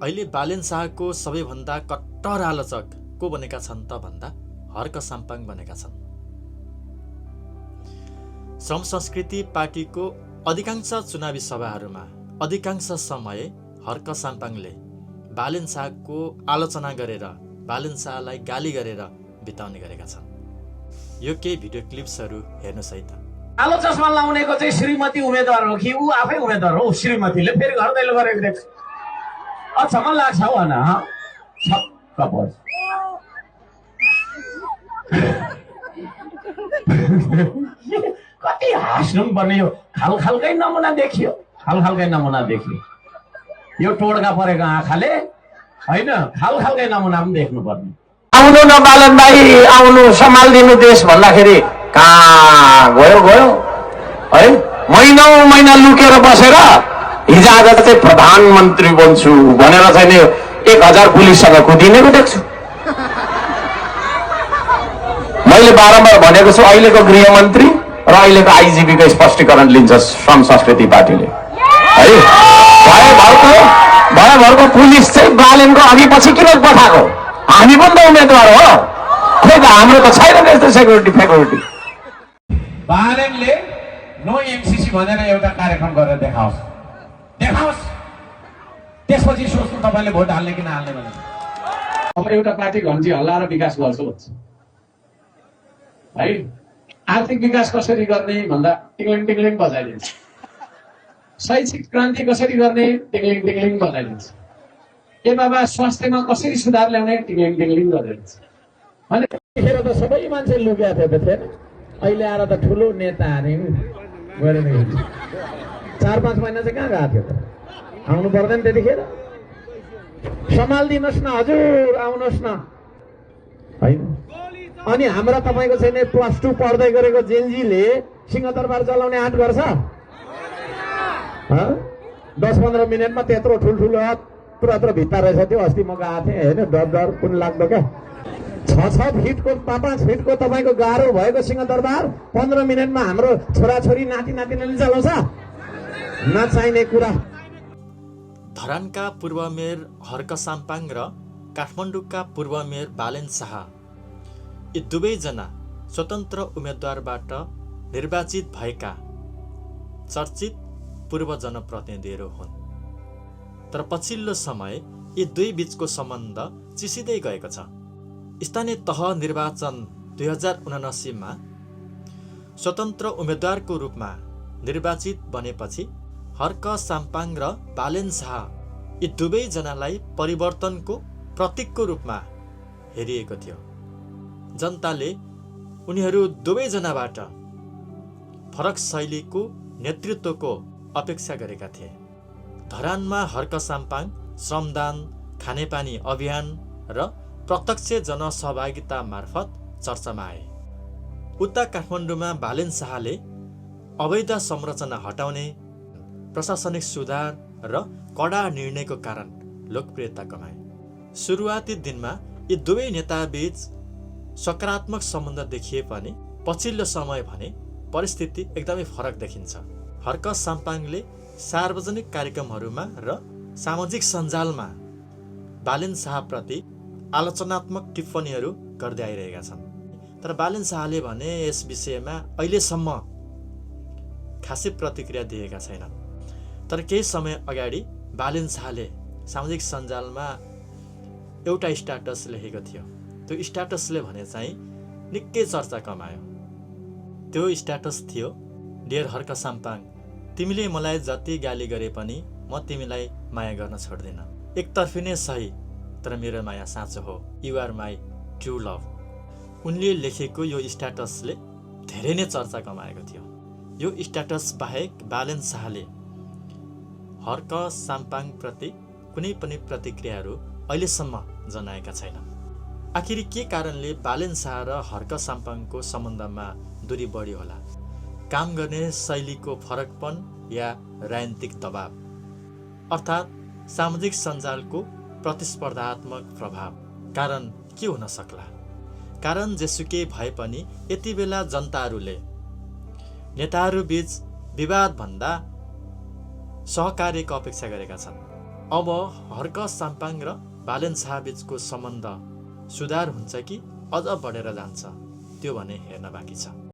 अहिले बालेन शाहको सबैभन्दा कट्टर आलोचक को बनेका छन् त भन्दा हर्क साम्पाङ बनेका छन्। श्रम संस्कृति पार्टीको अधिकांश चुनावी सभाहरूमा अधिकांश समय हर्क साम्पाङले बालेन शाहको आलोचना गरेर बालेन शाहलाई गाली गरेर बिताउने गरेका छन्। यो केही भिडियो क्लिप्सहरू हेर्नुहोस् है त। कालो चस्मा लाउनेको चाहिँ श्रीमती उम्मेदवार हो कि ऊ आफै उम्मेदवार हो? श्रीमतीले फेरि घर दैलो गरेको देख्छ। अचम्म लाग्छ हौ होइन छक्क पर्छ। कति हाँस्नु पर्ने यो खालखालकै नमुना देखियो, खालखालकै नमुना देखियो। यो टोड्का परेको आँखाले होइन खालखालकै नमुना पनि देख्नु पर्ने। आउनु न बालन भाइ, आउनु सम्हालिदिनु देश भन्दाखेरि कहाँ गयो गयो है। महिना लुकेर बसेर हिजो आज चाहिँ प्रधानमन्त्री बन्छु भनेर चाहिँ 1000 पुलिससँग कुदिनेको देख्छु। मैले बारम्बार भनेको छु, अहिलेको गृहमन्त्री र अहिलेको आइजिपीको स्पष्टीकरण लिन्छ श्रम संस्कृति पार्टीले है। भयभरको पुलिस चाहिँ बालेनको अघि पछि किन पठाएको? हामी पनि त उम्मेदवार हो, खोइ त हाम्रो त छैन त्यस्तो सेक्युरिटी फेक्युरिटी। बालेनले नो एमसीसी भनेर एउटा कार्यक्रम गरेर देखाओस्, त्यसपछि सोच्नु तपाईँले भोट हाल्ने कि नहाल्ने भने। अब एउटा पार्टी घन्टी हल्लाएर विकास गर्छ भन्छ है। आर्थिक विकास कसरी गर्ने भन्दा टिङ्लिङ टिङ्लिङ बजाइदिन्छ। शैक्षिक क्रान्ति कसरी गर्ने टिङ्लिङ टिङ्लिङ बजाइदिन्छ। ए बाबा स्वास्थ्यमा कसरी सुधार ल्याउने टिङ्लिङ टिङ्लिङ गरिदिन्छ। अनि त्यतिखेर त सबै मान्छे लुकेको थियो त थिएन। अहिले आएर त ठुलो नेताहरू गरेर 4-5 महिना चाहिँ कहाँ गएको थियो त? आउनु पर्दैन त्यतिखेर? सम्हालिदिनुहोस् न हजुर, आउनुहोस् न होइन। अनि हाम्रा तपाईँको चाहिँ +2 पढ्दै गरेको जेन्जीले सिंहदरबार चलाउने आँट गर्छ? 10-15 मिनटमा त्यत्रो ठुल्ठुलो पुरा भित्ता रहेछ त्यो। अस्ति म गएको थिएँ होइन, डर कुन लाग्दो क्या। 6 फिटको 5 फिटको तपाईँको गाह्रो भएको सिंहदरबार 15 मिनटमा हाम्रो छोराछोरी नातिनातिनीले चलाउँछ? नचाहिने कुरा। धरानका पूर्व मेयर हर्क साम्पाङ र काठमाडौँका पूर्व मेयर बालेन शाह यी दुवैजना स्वतन्त्र उम्मेदवारबाट निर्वाचित भएका चर्चित पूर्व जनप्रतिनिधिहरू हुन्। तर पछिल्लो समय यी दुई बीचको सम्बन्ध चिसिँदै गएको छ। स्थानीय तह निर्वाचन 2079 मा स्वतन्त्र उम्मेदवारको रूपमा निर्वाचित बनेपछि हर्क साम्पाङ र बालेन शाह यी दुवैजनालाई परिवर्तनको प्रतीकको रूपमा हेरिएको थियो। जनताले उनीहरू दुवैजनाबाट फरक शैलीको नेतृत्वको अपेक्षा गरेका थिए। धरानमा हर्क साम्पाङ श्रमदान, खानेपानी अभियान र प्रत्यक्ष जनसहभागिता मार्फत चर्चामा आए। उता काठमाडौँमा बालेन शाहले अवैध संरचना हटाउने, प्रशासनिक सुधार र कडा निर्णयको कारण लोकप्रियता कमाए। सुरुवाती दिनमा यी दुवै नेताबीच सकारात्मक सम्बन्ध देखिए पनि पछिल्लो समय भने परिस्थिति एकदमै फरक देखिन्छ। हर्क साम्पाङले सार्वजनिक कार्यक्रमहरूमा र सामाजिक सञ्जालमा बालेन शाहप्रति आलोचनात्मक टिप्पणीहरू गर्दै आइरहेका छन्। तर बालेन शाहले भने यस विषयमा अहिलेसम्म खासै प्रतिक्रिया दिएका छैनन्। तर केही समय अगाडि बालेन शाहले सामाजिक सञ्जालमा एउटा स्ट्याटस लेखेको थियो। त्यो स्ट्याटसले भने चाहिँ निकै चर्चा कमायो। त्यो स्ट्याटस थियो, डियर हर्क साम्पाङ, तिमीले मलाई जति गाली गरे पनि म तिमीलाई माया गर्न छोड्दिन। एकतर्फी नै सही, तर मेरो माया साँचो हो। You are my true love. उनले लेखेको यो स्ट्याटसले धेरै नै चर्चा कमाएको थियो। यो स्ट्याटस बाहेक बालेन शाहले हर्क साम्पाङ प्रति कुनै पनि प्रतिक्रियाहरू अहिलेसम्म जनाएका छैनन्। आखिर के कारणले बालेन शाह र हर्क साम्पाङको सम्बन्धमा दूरी बढी होला? काम गर्ने शैलीको फरकपन या राजनीतिक दबाव, अर्थात् सामाजिक सञ्जालको प्रतिस्पर्धात्मक प्रभाव? कारण के हुन सक्ला? कारण जेसुकै भए पनि यति बेला जनताहरूले नेताहरू बीच विवाद भन्दा सहकार्यको अपेक्षा गरेका छन्। अब हर्क साम्पाङ र बालेन शाह बीचको सम्बन्ध सुधार हुन्छ कि अझ बढेर जान्छ त्यो भने हेर्न बाँकी छ।